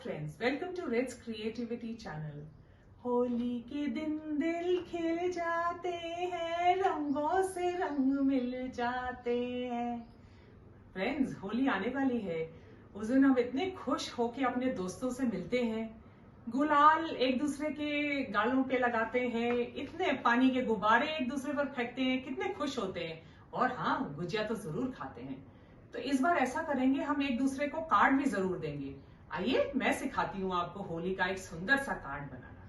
Friends, welcome to Red's creativity channel. Holi के दिन दिल खिल जाते हैं, रंगों से रंग मिल जाते हैं। फ्रेंड्स, होली आने वाली है। उस दिन हम इतने खुश होके अपने दोस्तों से मिलते हैं, गुलाल एक दूसरे के गालों पे लगाते हैं, इतने पानी के गुब्बारे एक दूसरे पर फेंकते हैं, कितने खुश होते हैं। और हाँ, गुजिया तो जरूर खाते हैं। तो इस बार ऐसा करेंगे, हम एक दूसरे को कार्ड भी जरूर देंगे। आइए मैं सिखाती हूँ आपको होली का एक सुंदर सा कार्ड बनाना।